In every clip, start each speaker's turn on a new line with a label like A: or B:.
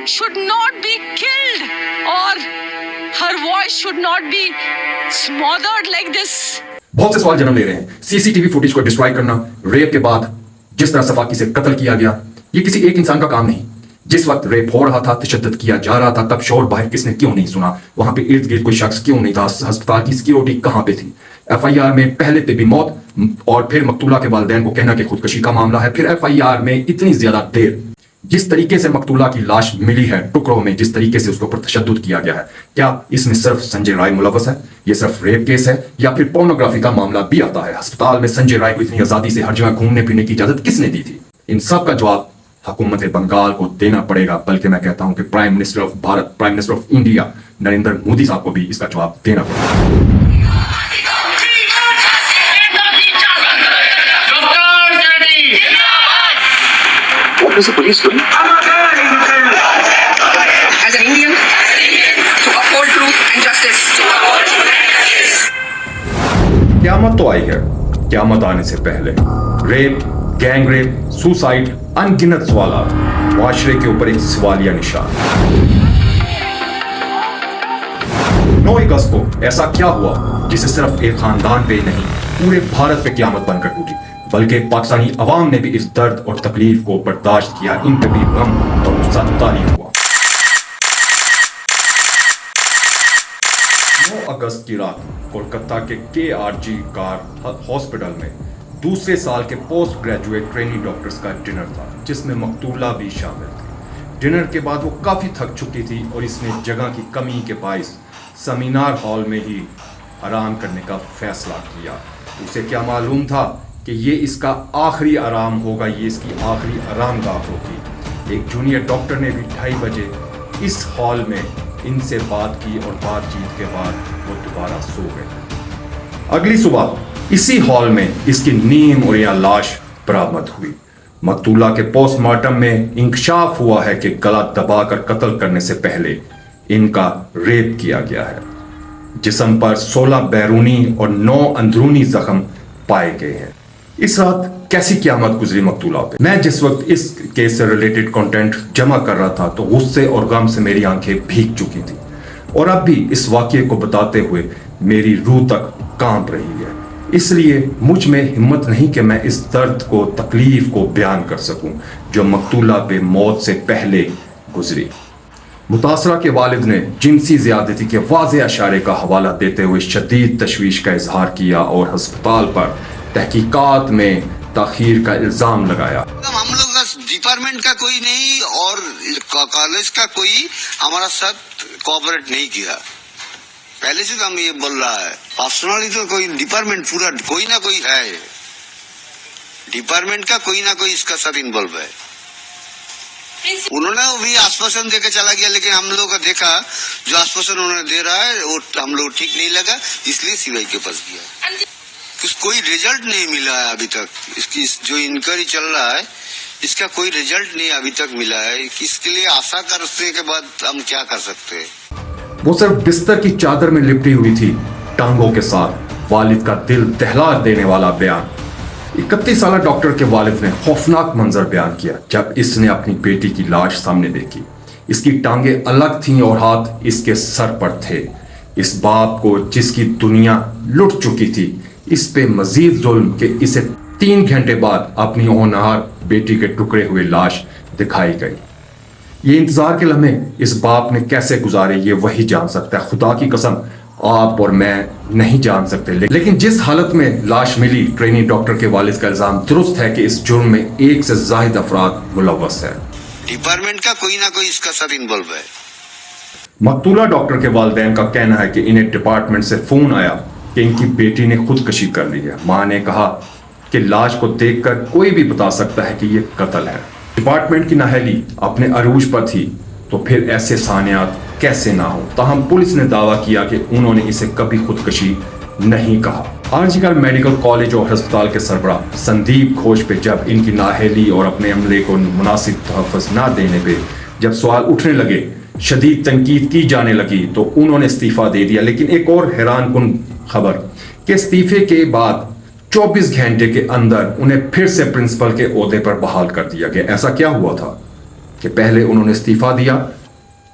A: should not be killed, or her voice should not be smothered like this.
B: बहुत से सवाल जन्म ले रहे हैं। सीसीटीवी फुटेज को डिस्ट्रॉय करना, रेप के बाद जिस तरह सफाकी से कत्ल किया गया, ये किसी एक इंसान का काम नहीं। जिस वक्त रेप हो रहा था, तशद्दुद किया जा रहा था, तब शोर बाहर किसने क्यों नहीं सुना? वहां पे इर्द गिर्द कोई शख्स क्यों नहीं था? अस्पताल की सिक्योरिटी कहां पे थी? एफआईआर में पहले पे भी मौत और फिर मकतूला के वालिदैन को कहना कि खुदकशी का मामला है, फिर एफआईआर में इतनी ज्यादा देर। जिस तरीके से मकतूला की लाश मिली है टुकड़ों में, जिस तरीके से उसके ऊपर तशद्दुद किया गया है, क्या इसमें सिर्फ संजय राय मुलव्वस है? ये सिर्फ रेप केस है या फिर पोर्नोग्राफी का मामला भी आता है? अस्पताल में संजय राय को इतनी आजादी से हर जगह घूमने फिरने की इजाजत किसने दी थी? इन सब का जवाब हुकूमत बंगाल को देना पड़ेगा, बल्कि मैं कहता हूं कि prime minister of Bharat, prime minister of India Narendra Modi साहब को भी इसका जवाब देना पड़ेगा।
C: What was the police doing?
D: As an Indian, to uphold truth and justice.
B: क़यामत तो आई है। क़यामत आने से पहले रेप, गैंग रेप, सुसाइड, अनगिनत सवालात, मुआशरे के ऊपर एक सवालिया निशान। 9 अगस्त को ऐसा क्या हुआ जिसे सिर्फ एक खानदान पे नहीं, पूरे भारत पे क़यामत बनकर टूटी, बल्कि पाकिस्तानी अवाम ने भी इस दर्द और तकलीफ को बर्दाश्त किया, इन पे भी गम और गुस्सा तारी हुआ। 9 अगस्त की रात कोलकाता के KRG कार हॉस्पिटल में दूसरे साल के पोस्ट ग्रेजुएट ट्रेनी डॉक्टर्स का डिनर था, जिसमें मकतूला भी शामिल थी। डिनर के बाद वो काफ़ी थक चुकी थी और इसने जगह की कमी के बायस सेमिनार हॉल में ही आराम करने का फैसला किया। उसे क्या मालूम था कि ये इसका आखिरी आराम होगा, ये इसकी आखिरी आरामगाह होगी। एक जूनियर डॉक्टर ने भी 2:30 बजे इस हॉल में इनसे बात की और बातचीत के बाद वो दोबारा सो गए। अगली सुबह इसी हॉल में इसकी नीम और या लाश बरामद हुई। मकतूला के पोस्टमार्टम में इंकशाफ हुआ है कि गला दबाकर कत्ल करने से पहले इनका रेप किया गया है। जिस्म पर 16 बैरूनी और 9 अंदरूनी जख्म पाए गए हैं। इस रात कैसी क़यामत गुजरी मकतूला पे। मैं जिस वक्त इस केस से रिलेटेड कंटेंट जमा कर रहा था तो गुस्से और गम से मेरी आंखें भीग चुकी थी, और अब भी इस वाक़ये को बताते हुए मेरी रूह तक कांप रही है। इसलिए मुझ में हिम्मत नहीं कि मैं इस दर्द को, तकलीफ को बयान कर सकूं जो मकतूला पे मौत से पहले गुजरी। मुतासरा के वालिद ने जिनसी ज़्यादती के वाज़ेह इशारे का हवाला देते हुए शदीद तशवीश का इजहार किया और अस्पताल पर तहकीकात में ताखीर का इल्ज़ाम लगाया।
E: हम लोग का डिपार्टमेंट का कोई नहीं और कॉलेज का कोई हमारा साथ कोऑपरेट नहीं किया। पहले से तो हम ये बोल रहा है, पर्सनली तो कोई डिपार्टमेंट पूरा कोई ना कोई है, डिपार्टमेंट का कोई ना कोई इसका साथ इन्वॉल्व है। उन्होंने भी आश्वासन देकर चला गया, लेकिन हम लोग का देखा जो आश्वासन उन्होंने दे रहा है वो हम लोग ठीक नहीं लगा, इसलिए सीबीआई के पास गया। कोई रिजल्ट नहीं मिला है अभी तक। इसकी जो इंक्वायरी चल रहा है इसका कोई रिजल्ट नहीं अभी तक मिला है। इसके लिए आशा करने के बाद हम क्या कर सकते हैं।
B: वो सिर्फ बिस्तर की चादर में लिपटी हुई थी, टांगों के साथ। वालिद का दिल दहला देने वाला बयान। 31 साल डॉक्टर के वालिद ने खौफनाक मंजर बयान किया जब इसने अपनी बेटी की लाश सामने देखी। इसकी टांगें अलग थीं और हाथ इसके सर पर थे। इस बाप को जिसकी दुनिया लुट चुकी थी, इस पे मजीद जुल्म कि इसे 3 घंटे बाद अपनी होनहार बेटी के टुकड़े हुए लाश दिखाई गई। ये इंतजार के लम्हे इस बाप ने कैसे गुजारे ये वही जान सकता है। खुदा की कसम आप और मैं नहीं जान सकते। लेकिन जिस हालत में लाश मिली, ट्रेनी डॉक्टर के वालिद का इल्जाम दुरुस्त है कि इस जुर्म में 1 से ज़ायद अफराद मुलव्वस है।
E: डिपार्टमेंट का कोई ना कोई इसका साथ इन्वॉल्व है।
B: मकतूला डॉक्टर के वालिदैन का कहना है कि इन्हें डिपार्टमेंट से फोन आया कि इनकी बेटी ने खुदकशी कर ली है। मां ने कहा कि लाश को देखकर कोई भी बता सकता है कि ये कत्ल है। डिपार्टमेंट की नाअहली अपने अरूज पर थी तो फिर ऐसे सानियात कैसे ना हो। ताहम पुलिस ने दावा किया कि उन्होंने इसे कभी खुदकशी नहीं कहा। आरजीकर मेडिकल कॉलेज और अस्पताल के सरबराह संदीप घोष पे जब इनकी नाअहली और अपने अमले को मुनासिब तहफ़्फ़ुज़ ना देने पे जब सवाल उठने लगे, शदीद तनकीद की जाने लगी, तो उन्होंने इस्तीफा दे दिया। लेकिन एक और हैरानकुन खबर कि इस्तीफे के बाद 24 घंटे के अंदर उन्हें फिर से प्रिंसिपल के ओहदे पर बहाल कर दिया गया। ऐसा क्या हुआ था कि पहले उन्होंने इस्तीफा दिया,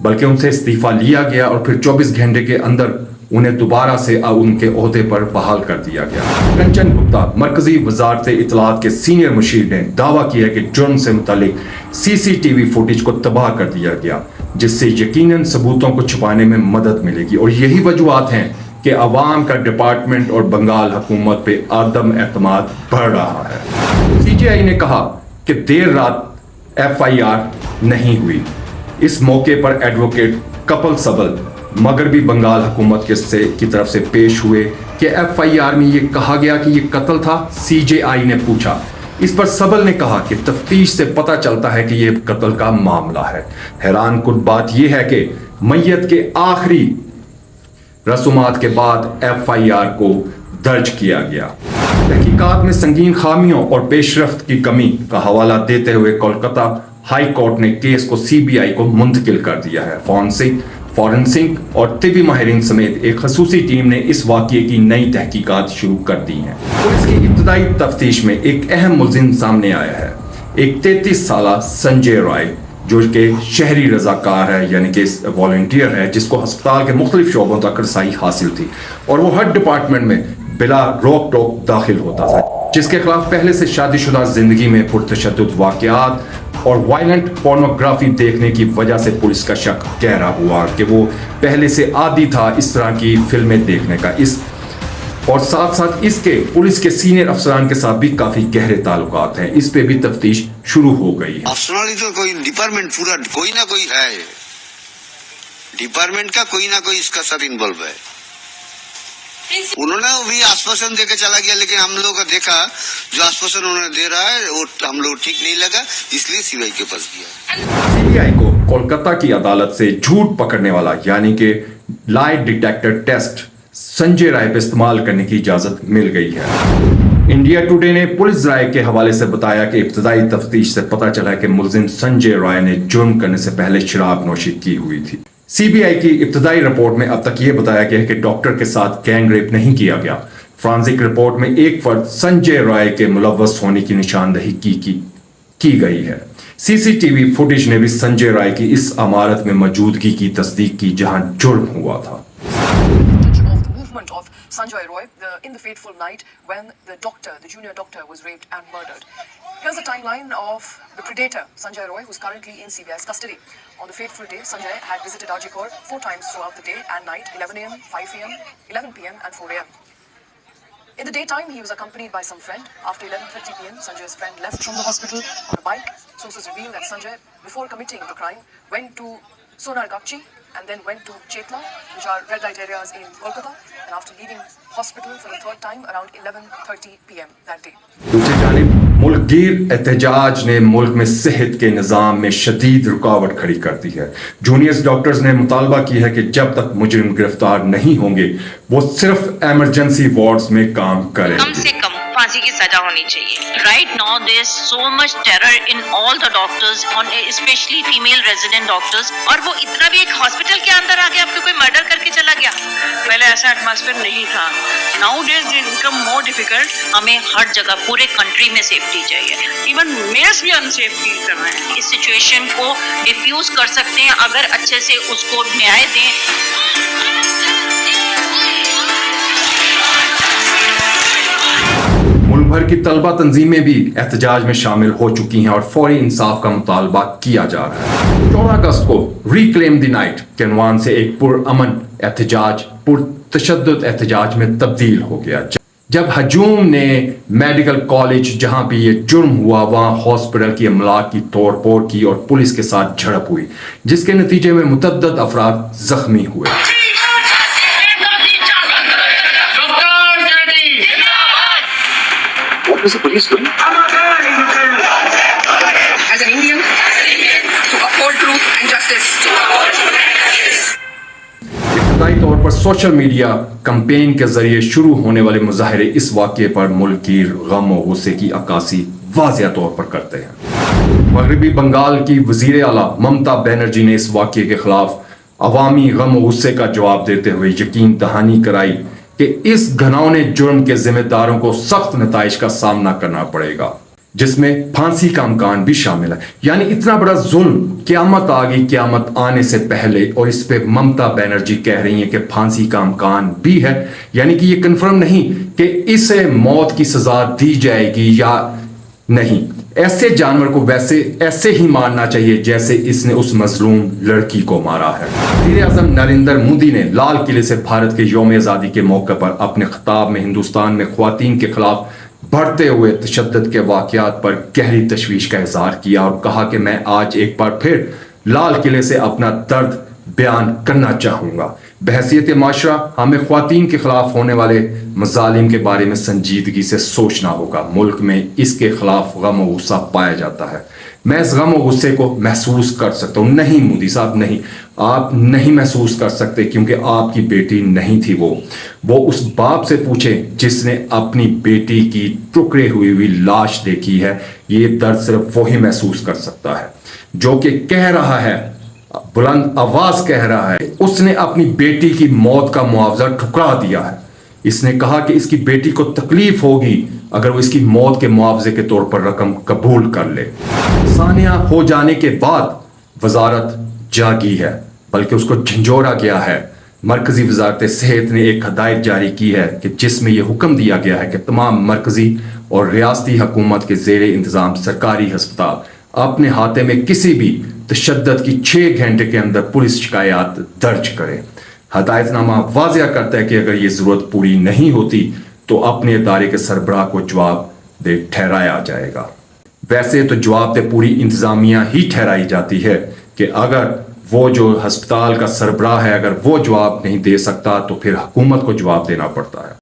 B: बल्कि उनसे इस्तीफा लिया गया और फिर 24 घंटे के अंदर उन्हें दोबारा से उनके ओहदे पर बहाल कर दिया गया। कंचन गुप्ता मरकजी वजारत इत्तलात के सीनियर मुशीर ने दावा किया कि जुर्म से मुतालिक CCTV फुटेज को तबाह कर दिया गया, जिससे यकीनन सबूतों को छुपाने में मदद मिलेगी और यही वजूहात हैं कि अवाम का डिपार्टमेंट और बंगाल हुकूमत पे आदम एतमाद बढ़ रहा है। CJI ने कहा कि देर रात FIR नहीं हुई। इस मौके पर एडवोकेट कपिल सबल मगरबी बंगाल हुकूमत की तरफ से पेश हुए कि FIR में ये कहा गया कि ये कत्ल था। CJI ने पूछा। इस पर सबल ने कहा कि तफ्तीश से पता चलता है कि ये कत्ल का मामला है। हैरान कुन बात यह है कि मैयत के आखिरी रसूमात के बाद FIR को दर्ज किया गया। तहकीकात में संगीन खामियों और पेशरफ्त की कमी का हवाला देते हुए कोलकाता हाई कोर्ट ने केस को CBI को मुंतकिल कर दिया है। फॉरेंसिक और तिबी माहिरीन समेत एक खसूसी टीम ने इस वाक़ये की नई तहकीकात शुरू कर दी हैं। पुलिस की इब्तदाई तफ्तीश में एक अहम मुलजिम सामने आया है, एक 33 साला संजय राय, जो कि शहरी रजाकार है, यानी कि वॉलंटियर है, जिसको अस्पताल के मुख्तलिफ शोबों तक रसाई हासिल थी और वो हर डिपार्टमेंट में बिला रोक टोक दाखिल होता था, जिसके खिलाफ पहले से शादीशुदा जिंदगी में पुरतशद्दुद वाक़यात और वायलेंट पोर्नोग्राफी देखने की वजह से पुलिस का शक गहरा हुआ कि वो पहले से आदी था इस तरह की फिल्में देखने का। और साथ साथ इसके पुलिस के सीनियर अफसरान के साथ भी काफी गहरे ताल्लुकात हैं। इस पे भी तफ्तीश शुरू हो गई है।
E: पर्सनली तो कोई डिपार्टमेंट पूरा कोई ना कोई है, डिपार्टमेंट का कोई ना कोई इसका साथ इन्वॉल्व है। उन्होंने भी आश्वासन देकर चला गया, लेकिन हम लोग का देखा जो आश्वासन उन्होंने दे रहा है वो हम लोग ठीक नहीं लगा, इसलिए CBI के पास गया।
B: CBI को कोलकाता की अदालत से झूठ पकड़ने वाला यानी कि lie detector test Sanjay Rai पे इस्तेमाल करने की इजाजत मिल गई है। इंडिया टुडे ने पुलिस राय के हवाले से बताया कि इब्तदाई तफ्तीश से पता चला कि मुलजिम संजय राय ने जुर्म करने से पहले शराब नोशी की हुई थी। CBI की इब्तदाई रिपोर्ट में अब तक ये बताया गया है कि डॉक्टर के साथ गैंग रेप नहीं किया गया। फ्रांसिक रिपोर्ट में एक फर्द संजय राय के मुलव्वस होने की निशानदही की गई है। CCTV फुटेज ने भी संजय राय की इस इमारत में मौजूदगी की तस्दीक की जहां जुर्म हुआ था।
F: Of Sanjay Roy in the fateful night when the junior doctor was raped and murdered. Here's the timeline of the predator, Sanjay Roy, who's currently in CBI's custody. On the fateful day, Sanjay had visited Ajikor 4 times throughout the day and night, 11 a.m., 5 a.m., 11 p.m. and 4 a.m. In the daytime, he was accompanied by some friend. After 11:30 p.m., Sanjay's friend left from the hospital on a bike. Sources reveal that Sanjay, before committing the crime, went to Sonargachi and then went to Chetla, which are red light areas in Kolkata, and after leaving hospital for the third time around 11:30 p.m. that day.
B: दूसरी जानिब मुल्कगीर एहतजाज ने मुल्क में सेहत के निज़ाम में शदीद रुकावट खड़ी कर दी है। जूनियर डॉक्टर्स ने मुतालबा की है कि जब तक मुजरिम गिरफ्तार नहीं होंगे वो सिर्फ इमरजेंसी वार्ड्स में काम करेंगे।
G: कम से कम फांसी की सजा होनी चाहिए। Right now there is so much terror in all the doctors, on specially female resident doctors, और वो इतना भी एक हॉस्पिटल के अंदर आके आपको कोई मर्डर करके चला गया। पहले ऐसा एटमॉस्फेयर नहीं था। Now days income more difficult. हमें हर जगह पूरे कंट्री में सेफ्टी चाहिए। इवन मेयर्स भी अनसेफ फील कर रहे हैं। इस सिचुएशन को डिफ्यूज कर सकते हैं अगर अच्छे से उसको न्याय दें।
B: मुल्क भर की तलबा तंजीमें भी एहतजाज में शामिल हो चुकी हैं और फौरी इंसाफ का मुतालबा किया जा रहा है। 14 अगस्त को रिक्लेम द नाइट के अनवान से एक पुरअमन एहतजाज पुरतशद्दुद एहतजाज में तब्दील हो गया, जब हजूम ने मेडिकल कॉलेज जहां पे ये जुर्म हुआ वहां हॉस्पिटल की अमलाक की तोड़ फोड़ की और पुलिस के साथ झड़प हुई, जिसके नतीजे में मुतअद्दिद अफराद जख्मी हुए।
C: What was the police doing?
D: As an Indian, to uphold truth and justice.
B: इब्तदाई तौर पर सोशल मीडिया कैंपेन के जरिए शुरू होने वाले मुजाहरे इस वाक़ये पर मुल्क की गम और गुस्से की अक्कासी वाज़िया तौर पर करते हैं। मगरबी बंगाल की वज़ीर आला ममता बनर्जी ने इस वाक़ये के खिलाफ अवामी गम और गुस्से का जवाब देते हुए यकीन दहानी कराई कि इस घिनौने जुर्म के जिम्मेदारों को सख्त नताइज का सामना करना पड़ेगा। جس میں پھانسی کا امکان بھی شامل ہے. یعنی اتنا بڑا ظلم, قیامت آ گئی, قیامت آنے سے پہلے, اور اس پہ ممتا بینرجی کہہ رہی ہیں کہ پھانسی کا امکان بھی ہے. یعنی کہ یہ کنفرم نہیں کہ اسے موت کی سزا دی جائے گی یا نہیں. ایسے جانور کو ایسے ہی مارنا چاہیے جیسے اس نے اس مظلوم لڑکی کو مارا ہے. وزیر اعظم نریندر مودی نے لال قلعے سے بھارت کے یوم آزادی کے موقع پر اپنے خطاب میں ہندوستان میں خواتین کے خلاف بڑھتے ہوئے تشدد کے واقعات پر گہری تشویش کا اظہار کیا اور کہا کہ میں آج ایک بار پھر لال قلعے سے اپنا درد بیان کرنا چاہوں گا. بحیثیت معاشرہ ہمیں خواتین کے خلاف ہونے والے مظالم کے بارے میں سنجیدگی سے سوچنا ہوگا. ملک میں اس کے خلاف غم و غصہ پایا جاتا ہے. میں اس غم و غصے کو محسوس کر سکتا ہوں. نہیں مودی صاحب, نہیں, آپ نہیں محسوس کر سکتے کیونکہ آپ کی بیٹی نہیں تھی. وہ اس باپ سے پوچھیں جس نے اپنی بیٹی کی ٹکڑے ہوئی لاش دیکھی ہے. یہ درد صرف وہی محسوس کر سکتا ہے جو کہ کہہ رہا ہے, بلند آواز کہہ رہا ہے, اس نے اپنی بیٹی کی موت کا معاوضہ ٹھکرا دیا ہے. اس نے کہا کہ اس کی بیٹی کو تکلیف ہوگی اگر وہ اس کی موت کے معاوضے کے طور پر رقم قبول کر لے. ثانیہ ہو جانے کے بعد وزارت جاگی ہے, بلکہ اس کو جھنجھوڑا گیا ہے. مرکزی وزارت صحت نے ایک ہدایت جاری کی ہے کہ جس میں یہ حکم دیا گیا ہے کہ تمام مرکزی اور ریاستی حکومت کے زیر انتظام سرکاری ہسپتال اپنے احاطے میں کسی بھی تشدد کی 6 گھنٹے کے اندر پولیس شکایات درج کریں. ہدایت نامہ واضح کرتا ہے کہ اگر یہ ضرورت پوری نہیں ہوتی تو اپنے ادارے کے سربراہ کو جواب دہ ٹھہرایا جائے گا. ویسے تو جواب دہ پوری انتظامیہ ہی ٹھہرائی جاتی ہے کہ اگر وہ جو ہسپتال کا سربراہ ہے اگر وہ جواب نہیں دے سکتا تو پھر حکومت کو جواب دینا پڑتا ہے.